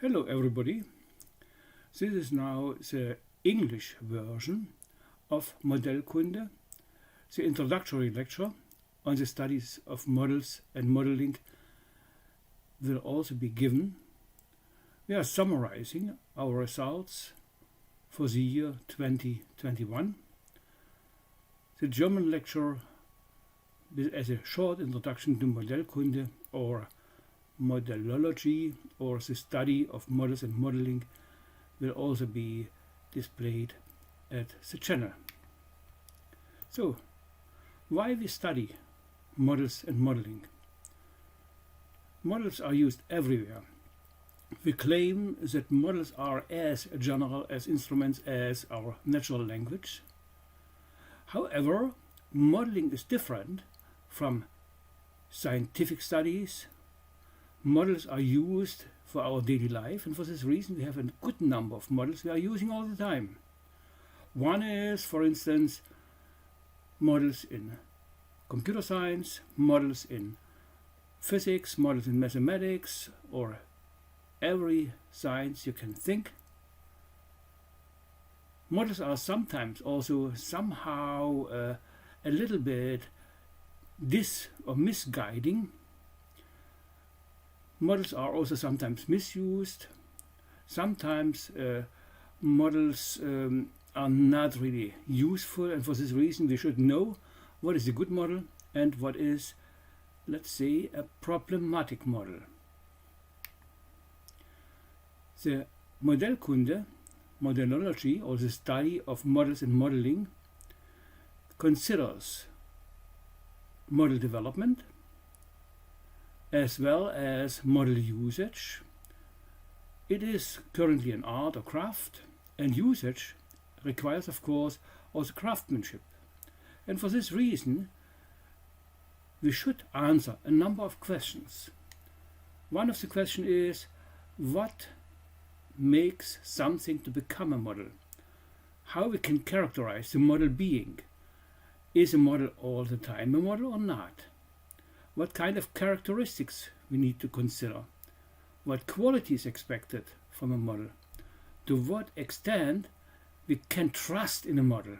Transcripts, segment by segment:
Hello everybody, this is now the English version of Modellkunde, the introductory lecture on the studies of models and modeling will also be given. We are summarizing our results for the year 2021. The German lecture as a short introduction to Modellkunde or Modellology or the study of models and modeling will also be displayed at the channel. So, why we study models and modeling? Models are used everywhere. We claim that models are as general as instruments as our natural language. However, modeling is different from scientific studies. Models are used for our daily life, and for this reason we have a good number of models we are using all the time. One is, for instance, models in computer science, models in physics, models in mathematics, or every science you can think. Models are sometimes also somehow a little bit misguiding. Models are also sometimes misused. Sometimes models are not really useful, and for this reason we should know what is a good model and what is, let's say, a problematic model. The Modellkunde, Modellology, or the study of models and modeling, considers model development as well as model usage. It is currently an art or craft, and usage requires, of course, also craftsmanship. And for this reason, we should answer a number of questions. One of the questions is, what makes something to become a model? How we can characterize the model being? Is a model all the time a model or not? What kind of characteristics we need to consider? What quality is expected from a model? To what extent we can trust in a model?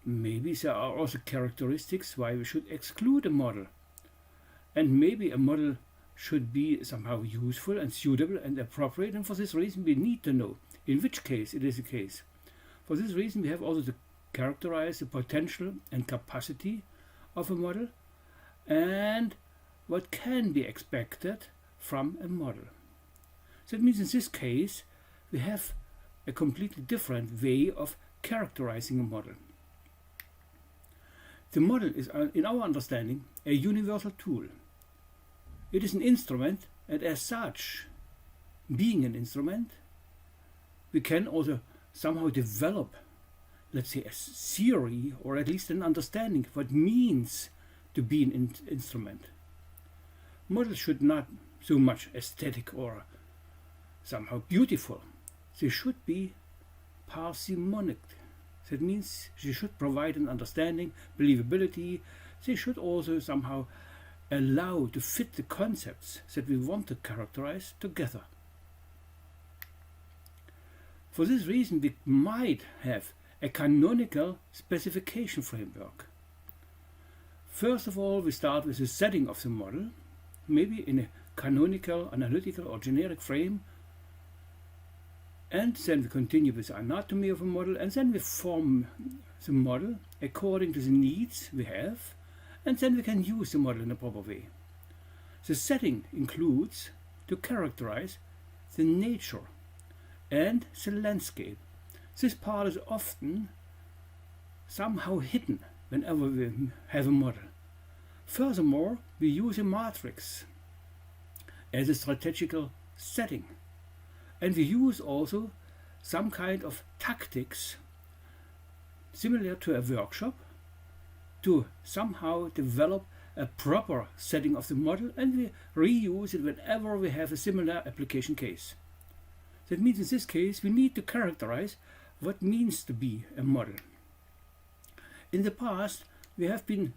Maybe there are also characteristics why we should exclude a model. And maybe a model should be somehow useful and suitable and appropriate, and for this reason we need to know in which case it is the case. For this reason we have also to characterize the potential and capacity of a model and what can be expected from a model. That means in this case we have a completely different way of characterizing a model. The model is, in our understanding, a universal tool. It is an instrument, and as such, being an instrument, we can also somehow develop, let's say, a theory or at least an understanding of what it means to be an instrument. Models should not so much aesthetic or somehow beautiful. They should be parsimonic. That means they should provide an understanding, believability. They should also somehow allow to fit the concepts that we want to characterize together. For this reason we might have a canonical specification framework. First of all, we start with the setting of the model, maybe in a canonical, analytical or generic frame, and then we continue with the anatomy of a model, and then we form the model according to the needs we have, and then we can use the model in a proper way. The setting includes to characterize the nature and the landscape. This part is often somehow hidden whenever we have a model. Furthermore, we use a matrix as a strategical setting, and we use also some kind of tactics similar to a workshop to somehow develop a proper setting of the model, and we reuse it whenever we have a similar application case. That means in this case we need to characterize what it means to be a model. In the past we have been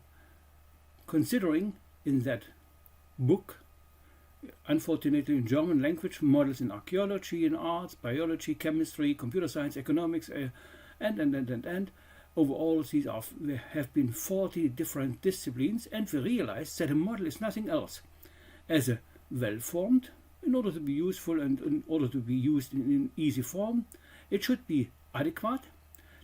considering in that book unfortunately in German language, models in archaeology, in arts, biology, chemistry, computer science, economics, and. Overall, there have been 40 different disciplines, and we realized that a model is nothing else as a well-formed, in order to be useful and in order to be used in easy form, it should be adequate,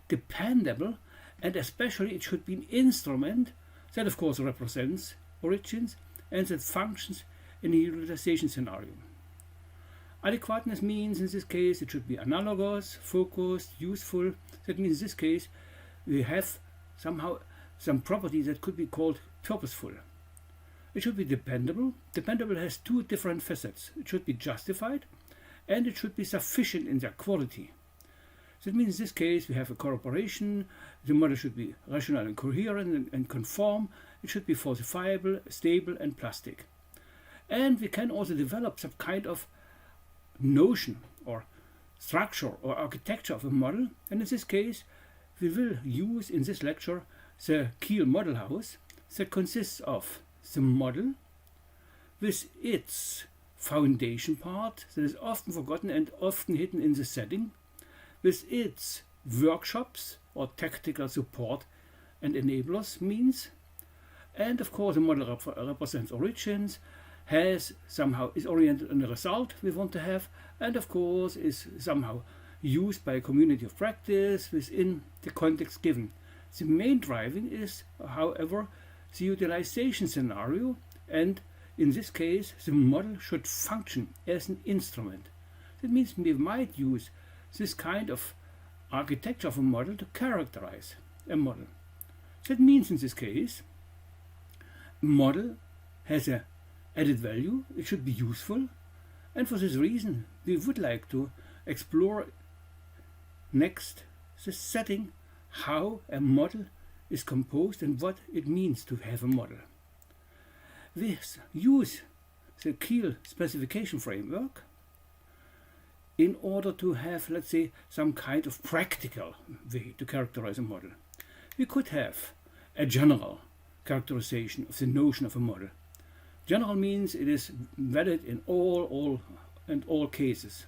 dependable, and especially it should be an instrument that of course represents origins and that functions in a utilization scenario. Adequateness means in this case it should be analogous, focused, useful. That means in this case we have somehow some property that could be called purposeful. It should be dependable. Dependable has two different facets. It should be justified and it should be sufficient in their quality. That means in this case we have a corroboration. The model should be rational and coherent and conform. It should be falsifiable, stable and plastic. And we can also develop some kind of notion or structure or architecture of a model. And in this case we will use in this lecture the Kiel model house that consists of the model with its foundation part that is often forgotten and often hidden in the setting, with its workshops or tactical support and enablers means, and of course the model represents origins, is oriented on the result we want to have, and of course is somehow used by a community of practice within the context given. The main driving is, however, the utilization scenario, and in this case the model should function as an instrument. That means we might use this kind of architecture of a model to characterize a model. That means in this case a model has an added value, it should be useful, and for this reason we would like to explore next the setting, how a model is composed and what it means to have a model. We use the Kiel specification framework in order to have, let's say, some kind of practical way to characterize a model. We could have a general characterization of the notion of a model. General means it is valid in all cases.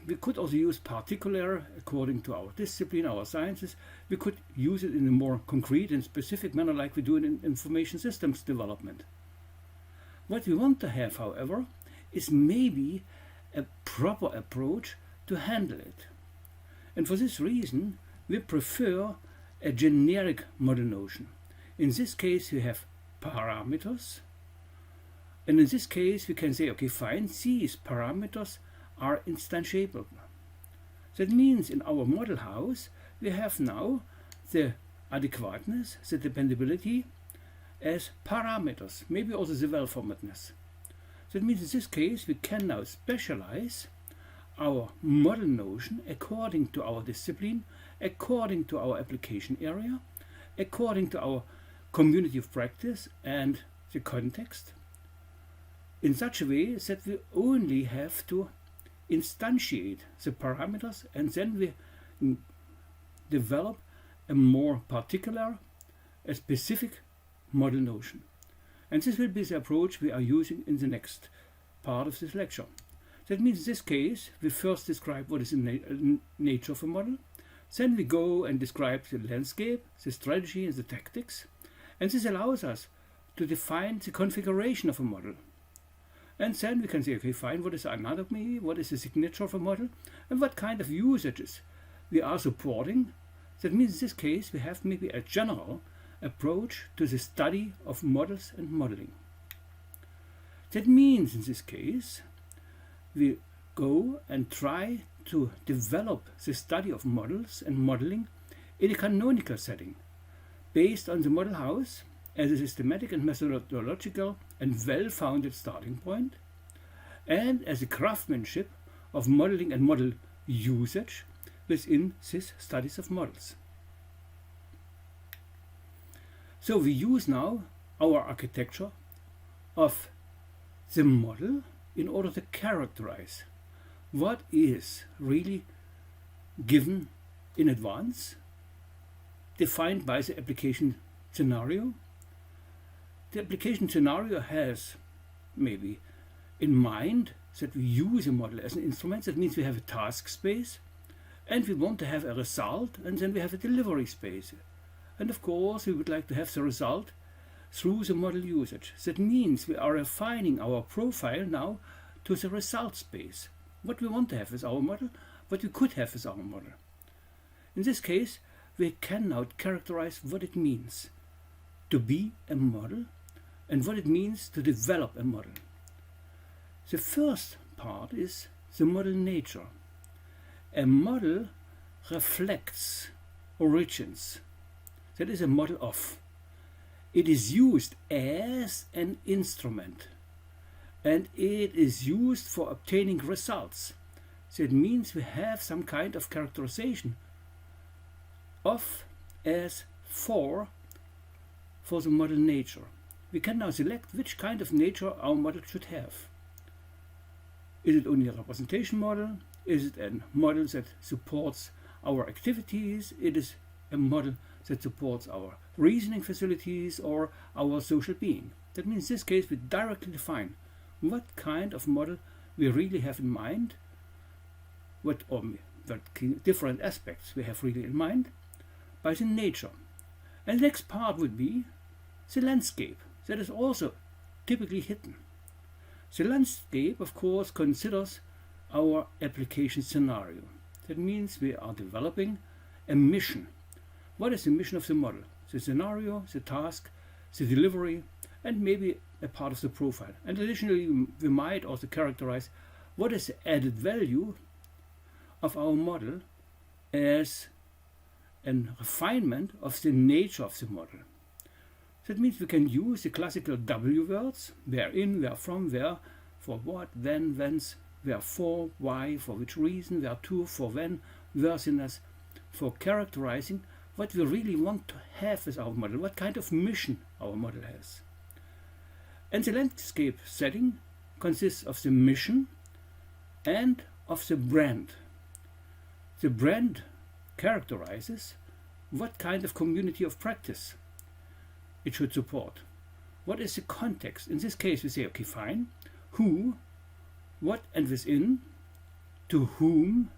We could also use particular according to our discipline, our sciences. We could use it in a more concrete and specific manner like we do in information systems development. What we want to have, however, is maybe a proper approach to handle it. And for this reason, we prefer a generic model notion. In this case, we have parameters. And in this case, we can say, okay, fine, these parameters are instantiable. That means in our model house we have now the adequateness, the dependability as parameters, maybe also the well-formedness. That means in this case we can now specialize our model notion according to our discipline, according to our application area, according to our community of practice and the context, in such a way that we only have to instantiate the parameters and then we develop a more particular, a specific model notion. And this will be the approach we are using in the next part of this lecture. That means in this case we first describe what is the nature of a model, then we go and describe the landscape, the strategy and the tactics, and this allows us to define the configuration of a model. And then we can say, okay, fine, what is the anatomy, what is the signature of a model, and what kind of usages we are supporting. That means in this case we have maybe a general approach to the study of models and modeling. That means in this case we go and try to develop the study of models and modeling in a canonical setting, based on the model house as a systematic and methodological and well-founded starting point, and as a craftsmanship of modeling and model usage within these studies of models. So we use now our architecture of the model in order to characterize what is really given in advance, defined by the application scenario. The application scenario has maybe in mind that we use a model as an instrument. That means we have a task space and we want to have a result, and then we have a delivery space. And of course we would like to have the result through the model usage. That means we are refining our profile now to the result space. What we want to have with our model, what we could have with our model. In this case, we can now characterize what it means to be a model and what it means to develop a model. The first part is the model nature. A model reflects origins. That is a model of. It is used as an instrument and it is used for obtaining results. That means we have some kind of characterization of as for the model nature. We can now select which kind of nature our model should have. Is it only a representation model? Is it a model that supports our activities? It is a model that supports our reasoning facilities or our social being. That means in this case we directly define what kind of model we really have in mind, what different aspects we have really in mind by the nature. And the next part would be the landscape. That is also typically hidden. The landscape, of course, considers our application scenario. That means we are developing a mission. What is the mission of the model? The scenario, the task, the delivery, and maybe a part of the profile. And additionally, we might also characterize what is the added value of our model as a refinement of the nature of the model. That means we can use the classical W words, where in, where from, where, for what, when, whence, where for, why, for which reason, where to, for when, worthiness, for characterizing what we really want to have with our model, what kind of mission our model has. And the landscape setting consists of the mission and of the brand. The brand characterizes what kind of community of practice it should support. What is the context? In this case we say, okay, fine, who, what and within, to whom,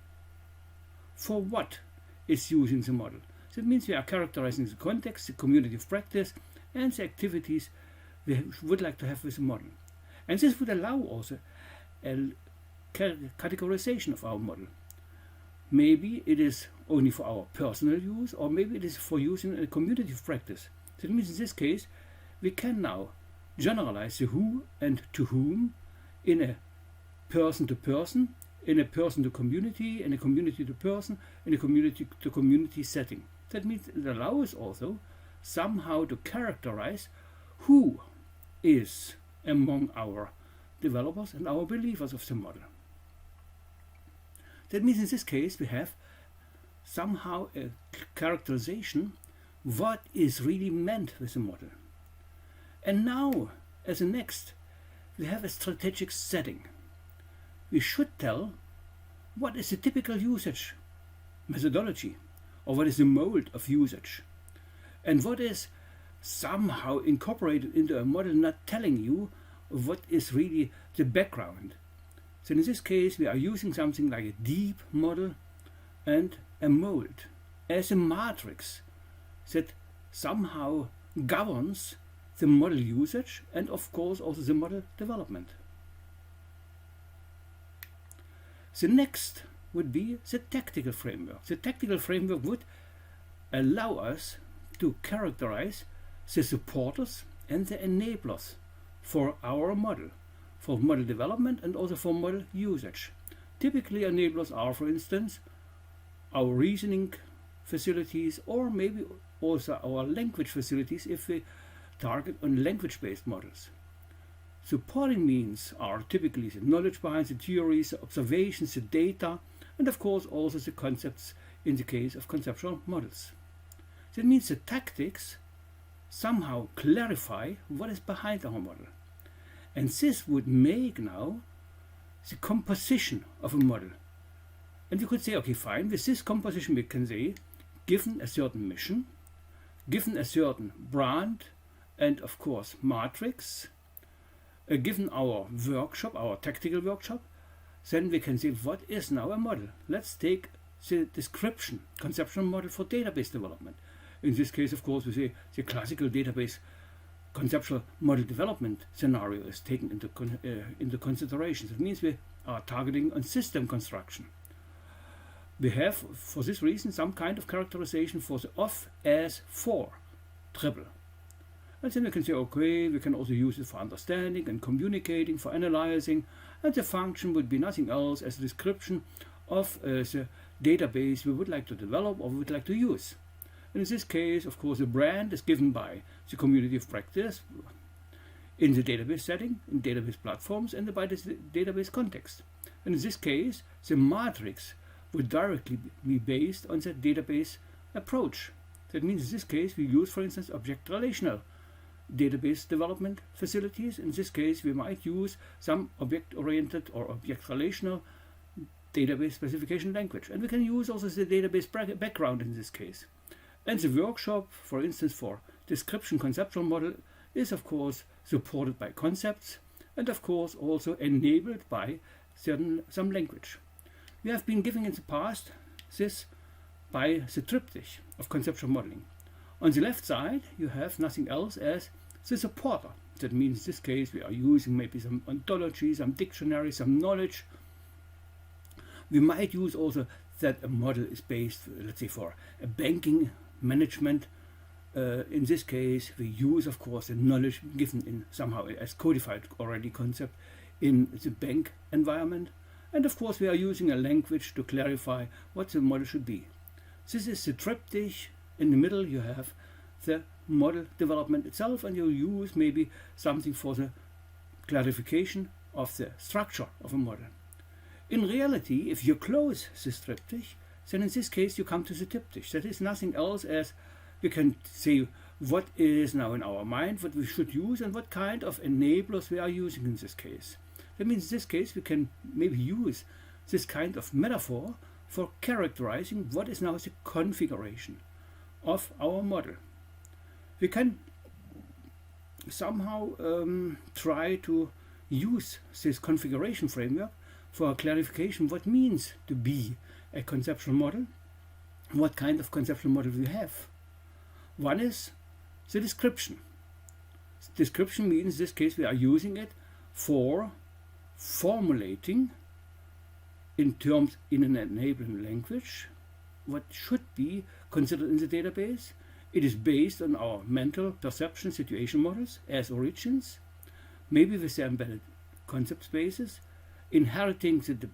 for what is using the model. That means we are characterizing the context, the community of practice and the activities we would like to have with the model. And this would allow also a categorization of our model. Maybe it is only for our personal use, or maybe it is for use in a community of practice. That means in this case we can now generalize the who and to whom in a person to person, in a person to community, in a community to person, in a community to community setting. That means it allows also somehow to characterize who is among our developers and our believers of the model. That means in this case we have somehow a characterization what is really meant with the model. And now, as a next, we have a strategic setting. We should tell what is the typical usage methodology, or what is the mold of usage, and what is somehow incorporated into a model, not telling you what is really the background. So in this case we are using something like a deep model and a mold as a matrix that somehow governs the model usage and of course also the model development. The next would be the tactical framework. The tactical framework would allow us to characterize the supporters and the enablers for our model, for model development and also for model usage. Typically enablers are, for instance, our reasoning facilities, or maybe also our language facilities if we target on language-based models. Supporting means are typically the knowledge behind the theories, the observations, the data, and of course also the concepts in the case of conceptual models. That means the tactics somehow clarify what is behind our model. And this would make now the composition of a model. And we could say, okay, fine, with this composition we can say, given a certain mission, given a certain brand, and of course matrix, given our workshop, our tactical workshop, then we can say what is now a model. Let's take the description, conceptual model for database development. In this case, of course, we say the classical database conceptual model development scenario is taken into consideration. That means we are targeting on system construction. We have, for this reason, some kind of characterization for the of, as, for, triple. And then we can say, okay, we can also use it for understanding and communicating, for analyzing, and the function would be nothing else as a description of the database we would like to develop or we would like to use. And in this case, of course, the brand is given by the community of practice in the database setting, in database platforms, and by the database context. And in this case, the matrix would directly be based on the database approach. That means in this case, we use, for instance, object relational database development facilities. In this case, we might use some object-oriented or object-relational database specification language. And we can use also the database background in this case. And the workshop, for instance, for description conceptual model is, of course, supported by concepts and, of course, also enabled by some language. We have been giving in the past this by the triptych of conceptual modeling. On the left side, you have nothing else as the supporter. That means in this case we are using maybe some ontology, some dictionary, some knowledge. We might use also that a model is based, let's say, for a banking management. In this case, we use, of course, the knowledge given in somehow as codified already concept in the bank environment. And of course, we are using a language to clarify what the model should be. This is the triptych. In the middle, you have the model development itself, and you use maybe something for the clarification of the structure of a model. In reality, if you close this triptych, then in this case you come to the diptych. That is nothing else as we can say what is now in our mind, what we should use, and what kind of enablers we are using in this case. That means in this case we can maybe use this kind of metaphor for characterizing what is now the configuration of our model. We can somehow try to use this configuration framework for a clarification what means to be a conceptual model, what kind of conceptual model we have. One is the description. Description means in this case we are using it for formulating in terms in an enabling language what should be considered in the database. It is based on our mental perception situation models as origins, maybe with the embedded concept spaces, inheriting the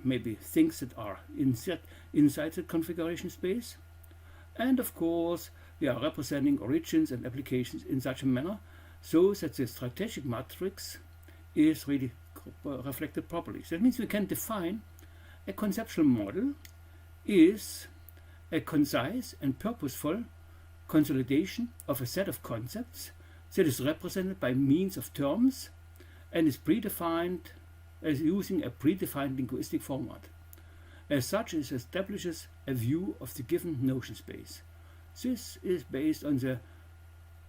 maybe things that are inside the configuration space. And of course, we are representing origins and applications in such a manner so that the strategic matrix is really reflected properly. So that means we can define a conceptual model is a concise and purposeful consolidation of a set of concepts that is represented by means of terms and is predefined as using a predefined linguistic format. As such, it establishes a view of the given notion space. This is based on the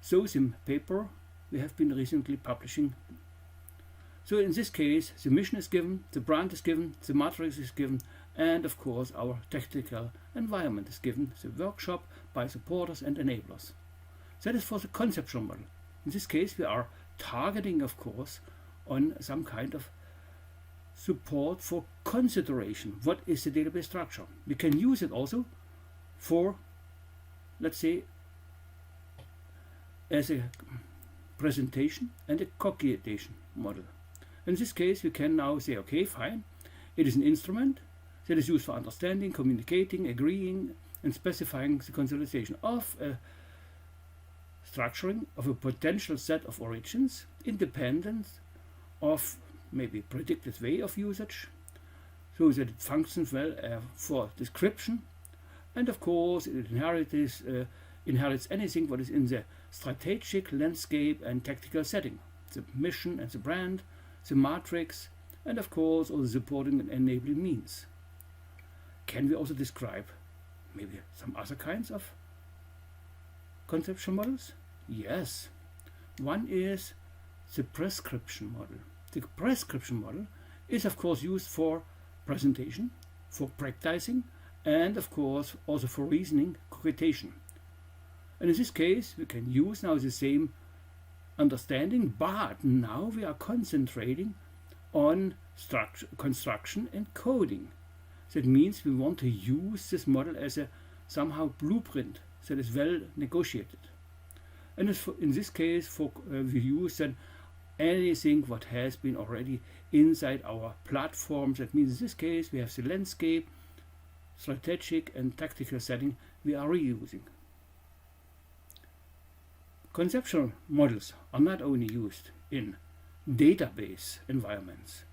SOSIM paper we have been recently publishing. So in this case, the mission is given, the brand is given, the matrix is given, and of course our technical environment is given, the workshop by supporters and enablers. That is for the conceptual model. In this case, we are targeting, of course, on some kind of support for consideration. What is the database structure? We can use it also for, let's say, as a presentation and a cognition model. In this case, we can now say, okay, fine, it is an instrument that is used for understanding, communicating, agreeing, and specifying the consolidation of a structuring of a potential set of origins independent of maybe predicted way of usage, so that it functions well for description, and of course it inherits anything what is in the strategic landscape and tactical setting, the mission and the brand, the matrix, and of course all the supporting and enabling means. Can we also describe maybe some other kinds of conceptual models? Yes. One is the prescription model. The prescription model is of course used for presentation, for practicing, and of course also for reasoning, cogitation. And in this case we can use now the same understanding, but now we are concentrating on construction and coding. That means we want to use this model as a somehow blueprint that is well negotiated. And in this case we use then anything what has been already inside our platform. That means in this case we have the landscape, strategic and tactical setting we are reusing. Conceptual models are not only used in database environments.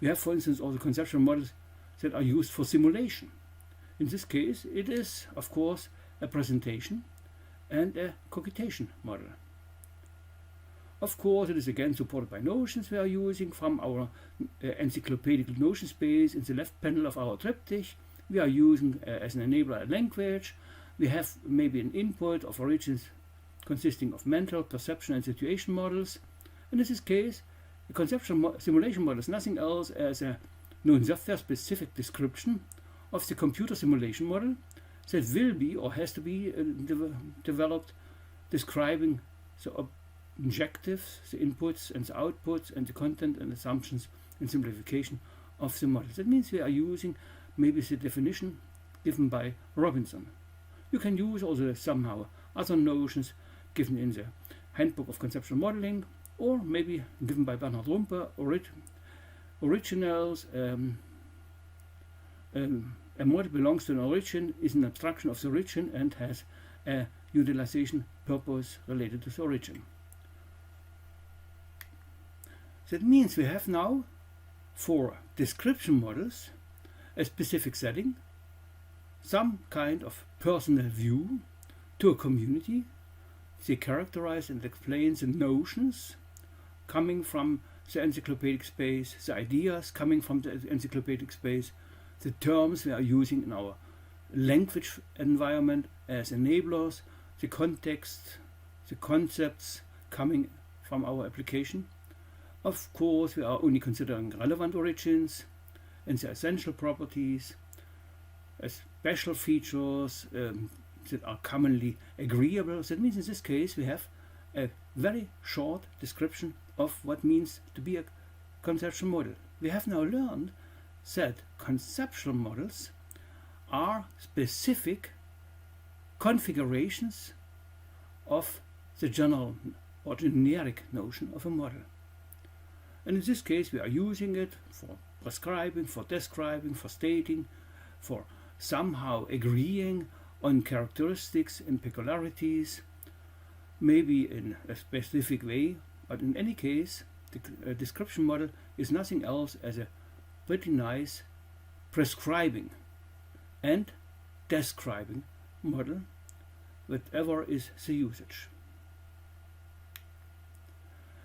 We have, for instance, also conceptual models that are used for simulation. In this case, it is, of course, a presentation and a cogitation model. Of course, it is again supported by notions we are using from our encyclopedic notion space in the left panel of our triptych. We are using as an enabler a language. We have maybe an input of origins consisting of mental, perception and situation models. And in this case, the conceptual simulation model is nothing else as a known software specific description of the computer simulation model that will be or has to be developed, describing the objectives, the inputs and the outputs and the content and assumptions and simplification of the model. That means we are using maybe the definition given by Robinson. You can use also somehow other notions given in the Handbook of Conceptual Modeling, or maybe given by Bernhard Rumpe, originals. A model belongs to an origin, is an abstraction of the origin, and has a utilization purpose related to the origin. That means we have now, for description models, a specific setting, some kind of personal view to a community. They characterize and explain the notions coming from the encyclopedic space, the ideas coming from the encyclopedic space, the terms we are using in our language environment as enablers, the context, the concepts coming from our application. Of course, we are only considering relevant origins and the essential properties, as special features that are commonly agreeable. That means in this case we have a very short description of what means to be a conceptual model. We have now learned that conceptual models are specific configurations of the general or generic notion of a model. And in this case we are using it for prescribing, for describing, for stating, for somehow agreeing on characteristics and peculiarities, maybe in a specific way, but in any case the description model is nothing else as a pretty nice prescribing and describing model, whatever is the usage.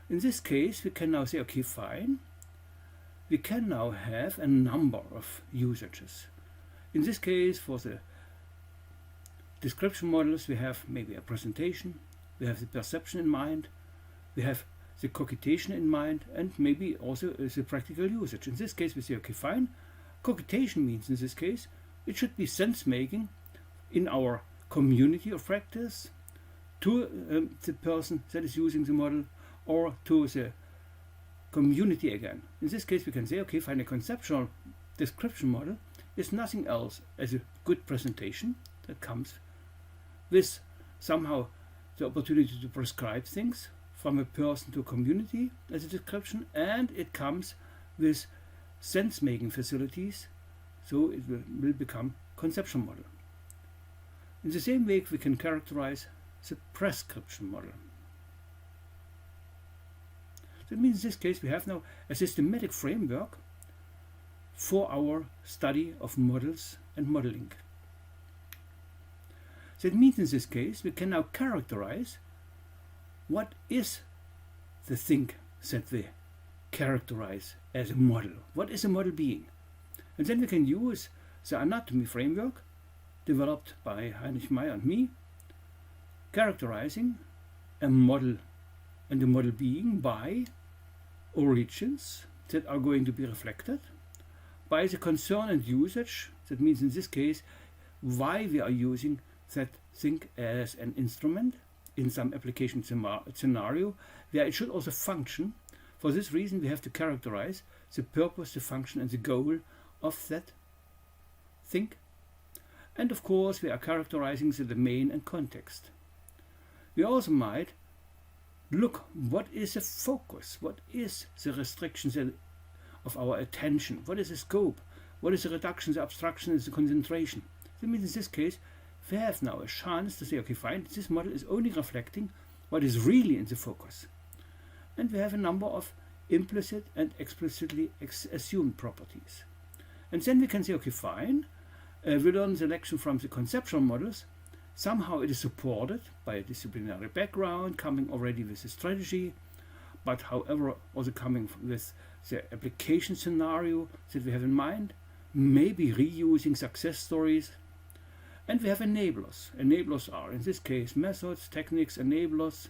In this case we can now say, okay, fine, we can now have a number of usages. In this case, for the description models, we have maybe a presentation, we have the perception in mind, we have the cogitation in mind, and maybe also the practical usage. In this case we say, okay, fine, cogitation means in this case it should be sense making in our community of practice to the person that is using the model, or to the community again. In this case we can say, okay, fine, a conceptual description model is nothing else as a good presentation that comes with somehow the opportunity to prescribe things from a person to a community as a description, and it comes with sense-making facilities, so it will become conceptual model. In the same way we can characterize the prescription model. That means in this case we have now a systematic framework for our study of models and modeling. That means in this case we can now characterize what is the thing that we characterize as a model. What is a model being? And then we can use the anatomy framework developed by Heinrich Meyer and me, characterizing a model and a model being by origins that are going to be reflected by the concern and usage. That means in this case why we are using that thing as an instrument in some application scenario where it should also function. For this reason we have to characterize the purpose, the function and the goal of that thing. And of course we are characterizing the domain and context. We also might look what is the focus, what is the restrictions of our attention, what is the scope, what is the reduction, the abstraction, the concentration. That means in this case we have now a chance to say, okay, fine, this model is only reflecting what is really in the focus. And we have a number of implicit and explicitly assumed properties. And then we can say, okay, fine, we learn the lection from the conceptual models. Somehow it is supported by a disciplinary background, coming already with a strategy, but however also coming with the application scenario that we have in mind, maybe reusing success stories. And we have enablers. Enablers are in this case methods, techniques, enablers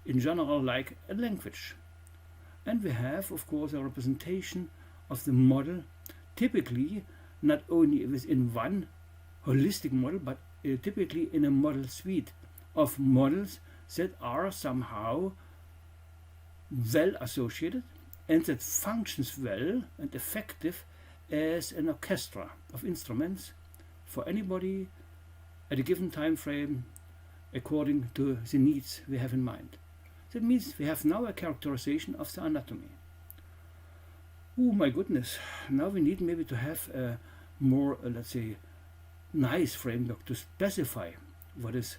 in general like a language. And we have of course a representation of the model, typically not only within one holistic model, but typically in a model suite of models that are somehow well associated and that functions well and effective as an orchestra of instruments for anybody at a given time frame according to the needs we have in mind. That means we have now a characterization of the anatomy. Oh my goodness, now we need maybe to have a more, let's say, nice framework to specify what is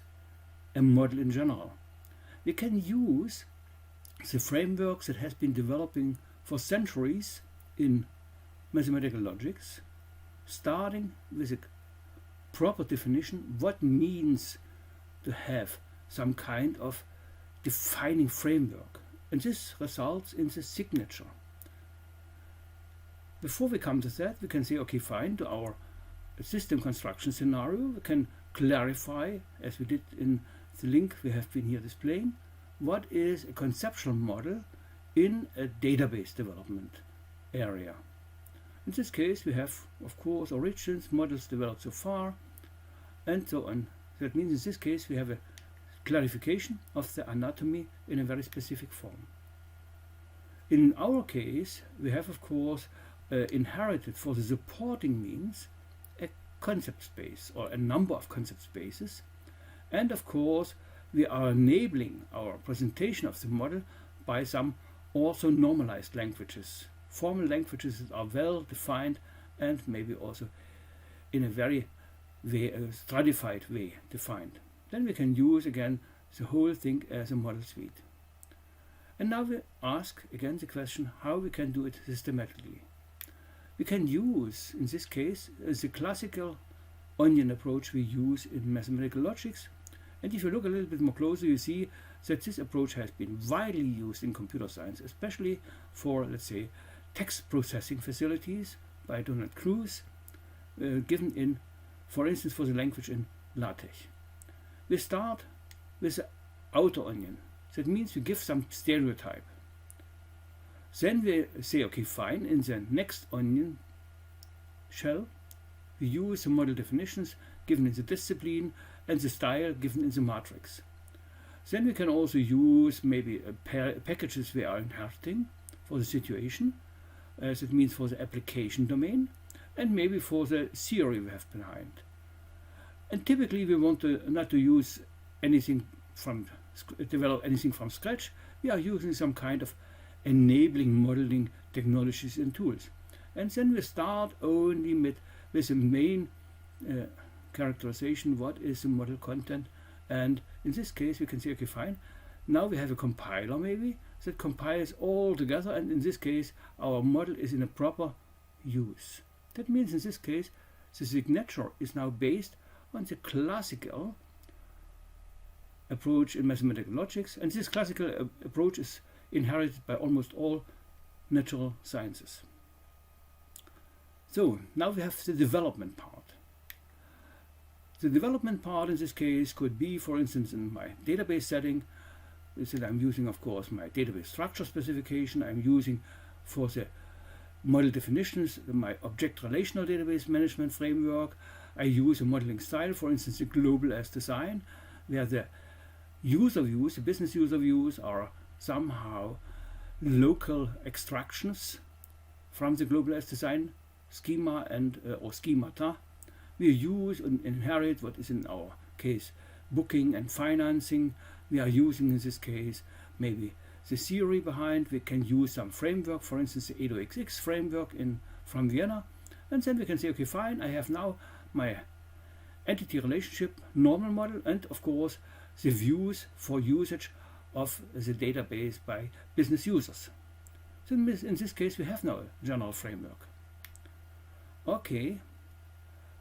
a model in general. We can use the frameworks that has been developing for centuries in mathematical logics, starting with a proper definition, what means to have some kind of defining framework. And this results in the signature. Before we come to that, we can say, okay, fine, to our system construction scenario, we can clarify, as we did in the link we have been here displaying, what is a conceptual model in a database development area. In this case, we have, of course, origins, models developed so far, and so on. That means in this case, we have a clarification of the anatomy in a very specific form. In our case, we have, of course, inherited for the supporting means a concept space or a number of concept spaces, and of course we are enabling our presentation of the model by some also normalized languages, formal languages that are well defined and maybe also in a very stratified way defined. Then we can use again the whole thing as a model suite. And now we ask again the question how we can do it systematically. We can use, in this case, the classical onion approach we use in mathematical logics. And if you look a little bit more closely, you see that this approach has been widely used in computer science, especially for, let's say, text processing facilities by Donald Cruz, given in, for instance, for the language in LaTeX. We start with the outer onion. That means we give some stereotype. Then we say, okay, fine, in the next onion shell, we use the model definitions given in the discipline and the style given in the matrix. Then we can also use maybe packages we are inheriting for the situation, as it means for the application domain, and maybe for the theory we have behind. And typically we want to not to use anything from develop anything from scratch. We are using some kind of enabling modeling technologies and tools. And then we start only with the main characterization, what is the model content. And in this case we can say, okay, fine, now we have a compiler maybe that compiles all together, and in this case our model is in a proper use. That means in this case the signature is now based on the classical approach in mathematical logics, and this classical approach is inherited by almost all natural sciences. So now we have the development part. The development part in this case could be, for instance, in my database setting, is that I'm using, of course, my database structure specification. I'm using for the model definitions my object relational database management framework. I use a modeling style, for instance, the global as design, where the user views, the business user views, are somehow local extractions from the global as design schema and or schemata. We use and inherit what is in our case booking and financing. We are using in this case maybe the theory behind. We can use some framework, for instance the 80XX framework from Vienna, and then we can say, okay, fine, I have now my entity relationship normal model and of course the views for usage of the database by business users. So in this case we have now a general framework. Okay,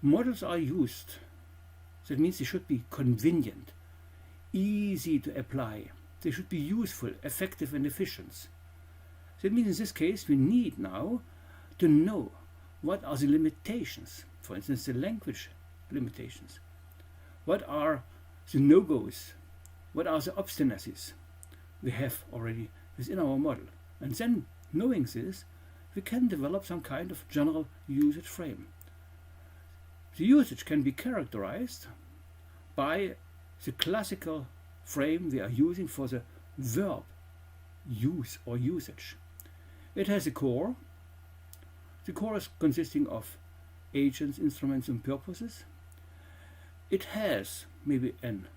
models are used. That means they should be convenient, easy to apply. They should be useful, effective and efficient. That means in this case we need now to know what are the limitations, for instance the language limitations. What are the no-goes? What are the obstinacies we have already within our model? And then knowing this, we can develop some kind of general usage frame. The usage can be characterized by the classical frame we are using for the verb use or usage. It has a core. The core is consisting of agents, instruments and purposes. It has maybe an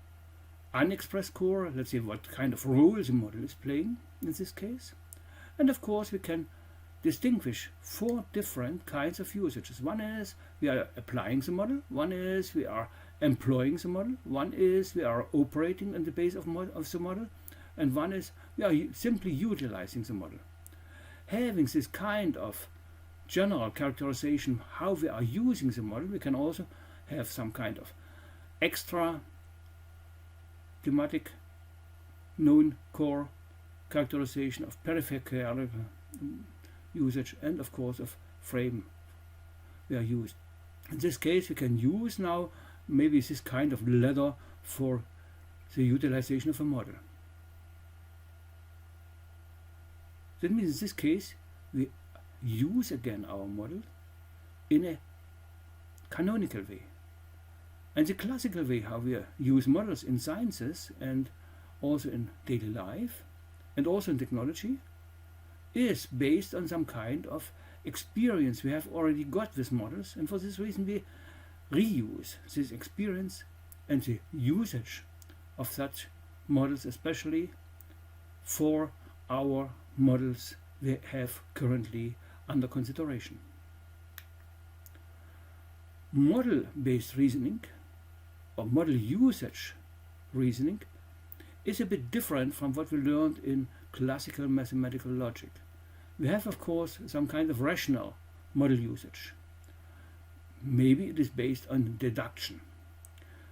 unexpressed core, let's say what kind of role the model is playing in this case. And of course we can distinguish 4 different kinds of usages. One is we are applying the model, one is we are employing the model, one is we are operating on the base of the model, and one is we are simply utilizing the model. Having this kind of general characterization how we are using the model, we can also have some kind of extra thematic known core characterization of peripheral usage and of course of frame we are used. In this case we can use now maybe this kind of ladder for the utilization of a model. That means in this case we use again our model in a canonical way. And the classical way how we use models in sciences and also in daily life and also in technology is based on some kind of experience we have already got with models, and for this reason we reuse this experience and the usage of such models, especially for our models we have currently under consideration. Model-based reasoning or model usage reasoning is a bit different from what we learned in classical mathematical logic. We have of course some kind of rational model usage. Maybe it is based on deduction.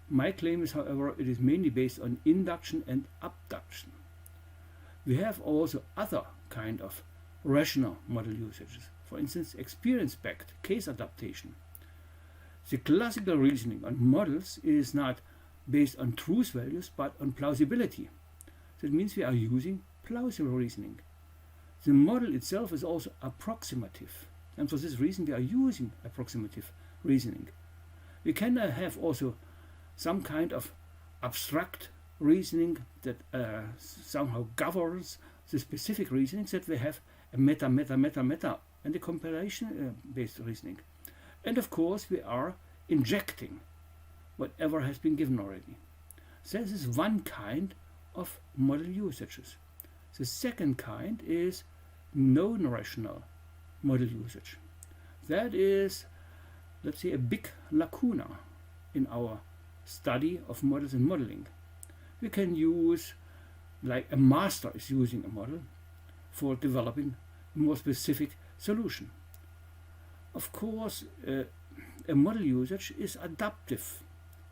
My claim is, however, it is mainly based on induction and abduction. We have also other kind of rational model usages. For instance, experience-backed case adaptation. The classical reasoning on models is not based on truth values but on plausibility. That means we are using plausible reasoning. The model itself is also approximative, and for this reason we are using approximative reasoning. We can have also some kind of abstract reasoning that somehow governs the specific reasoning, that we have a meta and a compilation based reasoning. And of course we are injecting whatever has been given already. So this is one kind of model usages. The second kind is non-rational model usage. That is, let's say, a big lacuna in our study of models and modeling. We can use, like a master is using a model for developing a more specific solution. Of course, a model usage is adaptive,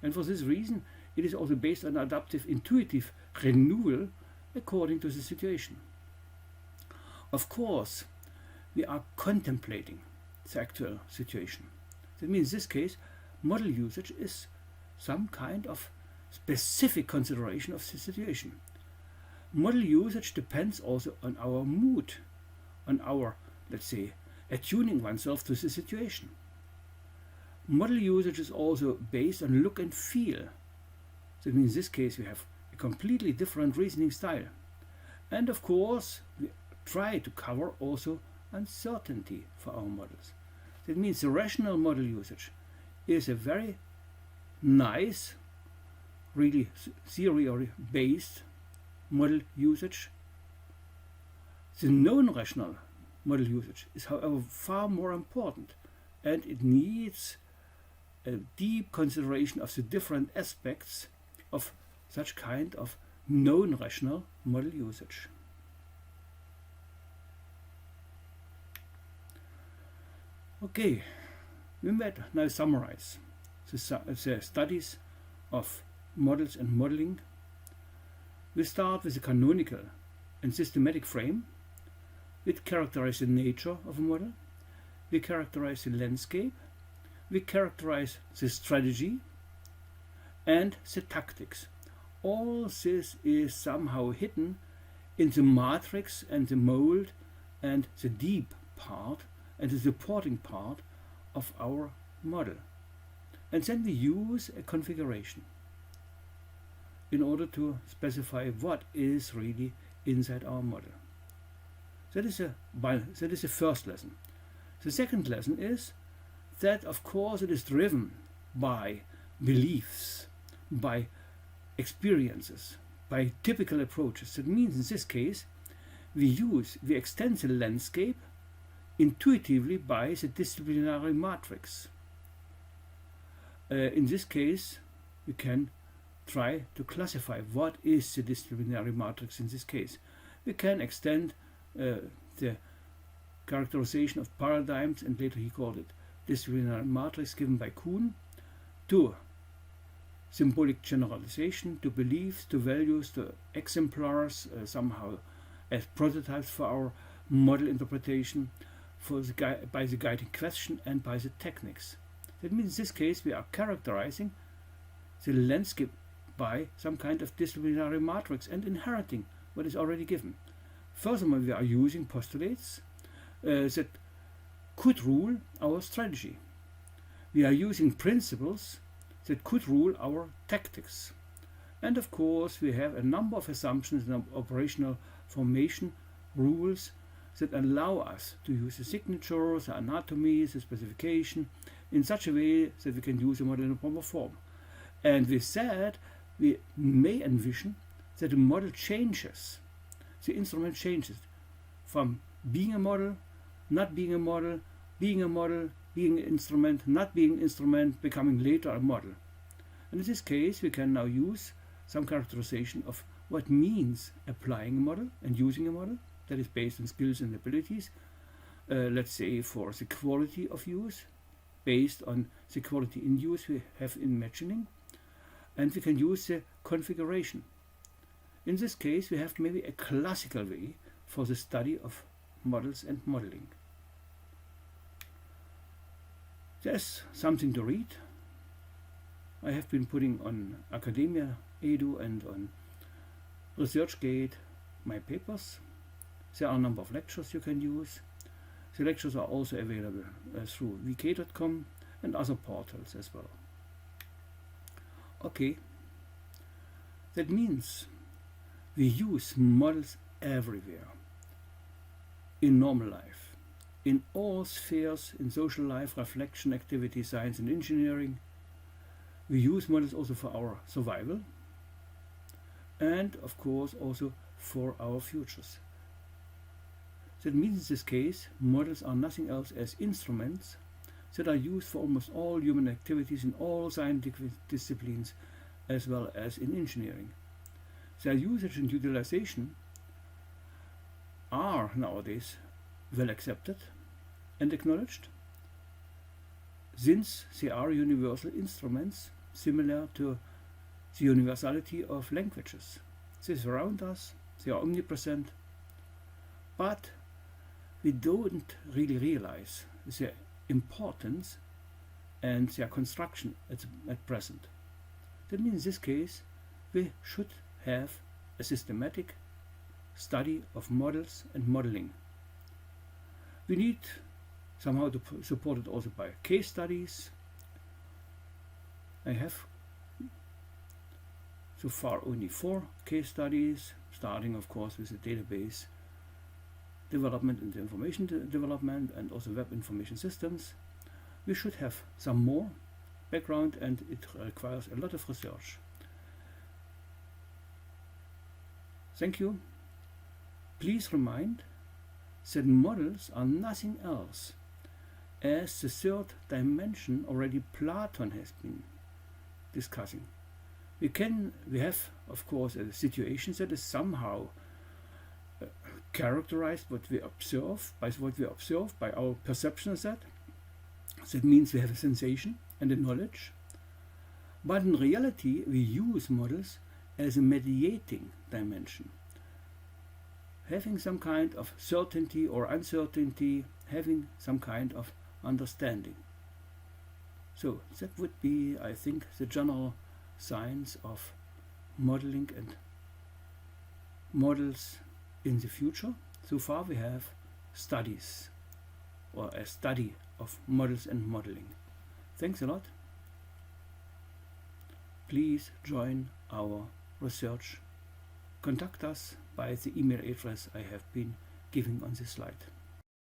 and for this reason it is also based on adaptive intuitive renewal according to the situation. Of course, we are contemplating the actual situation. That means in this case, model usage is some kind of specific consideration of the situation. Model usage depends also on our mood, on our, let's say, attuning oneself to the situation. Model usage is also based on look and feel. That means in this case we have a completely different reasoning style. And of course, we try to cover also uncertainty for our models. That means the rational model usage is a very nice, really theory-based model usage. The non-rational model usage is, however, far more important, and it needs a deep consideration of the different aspects of such kind of non-rational model usage. Okay, we might now summarize the studies of models and modeling. We start with a canonical and systematic frame. We characterize the nature of a model. We characterize the landscape. We characterize the strategy and the tactics. All this is somehow hidden in the matrix and the mold and the deep part and the supporting part of our model. And then we use a configuration in order to specify what is really inside our model. That is the first lesson. The second lesson is that, of course, it is driven by beliefs, by experiences, by typical approaches. That means in this case we extend the landscape intuitively by the disciplinary matrix. In this case we can try to classify what is the disciplinary matrix. In this case we can extend the characterization of paradigms, and later he called it disciplinary matrix given by Kuhn, to symbolic generalization, to beliefs, to values, to exemplars, somehow as prototypes for our model interpretation, by the guiding question and by the techniques. That means in this case we are characterizing the landscape by some kind of disciplinary matrix and inheriting what is already given. Furthermore, we are using postulates that could rule our strategy. We are using principles that could rule our tactics. And of course we have a number of assumptions and operational formation rules that allow us to use the signature, the anatomy, the specification in such a way that we can use a model in a proper form. And with that we may envision that the model changes, the instrument changes from being a model, not being a model, being a model, being an instrument, not being an instrument, becoming later a model. And in this case we can now use some characterization of what means applying a model and using a model that is based on skills and abilities. Let's say for the quality of use, based on the quality in use we have in imagining, and we can use the configuration. In this case we have maybe a classical way for the study of models and modeling. There's something to read. I have been putting on Academia Edu and on ResearchGate my papers. There are a number of lectures you can use. The lectures are also available through vk.com and other portals as well. Okay, that means we use models everywhere, in normal life, in all spheres, in social life, reflection, activity, science and engineering. We use models also for our survival and of course also for our futures. That means in this case models are nothing else as instruments that are used for almost all human activities in all scientific disciplines as well as in engineering. Their usage and utilization are nowadays well accepted and acknowledged, since they are universal instruments similar to the universality of languages. They surround us, they are omnipresent, but we don't really realize their importance and their construction at present. That means in this case we should have a systematic study of models and modeling. We need somehow to support it also by case studies. I have so far only 4 case studies, starting of course with the database development and the information development and also web information systems. We should have some more background, and it requires a lot of research. Thank you. Please remind that models are nothing else as the third dimension already Platon has been discussing. We have of course a situation that is somehow characterized by what we observe by our perception of that. That means we have a sensation and a knowledge, but in reality we use models as a mediating dimension, having some kind of certainty or uncertainty, having some kind of understanding. So that would be, I think, the general science of modeling and models in the future. So far we have studies or a study of models and modeling. Thanks a lot. Please join our research. Contact us by the email address I have been giving on this slide.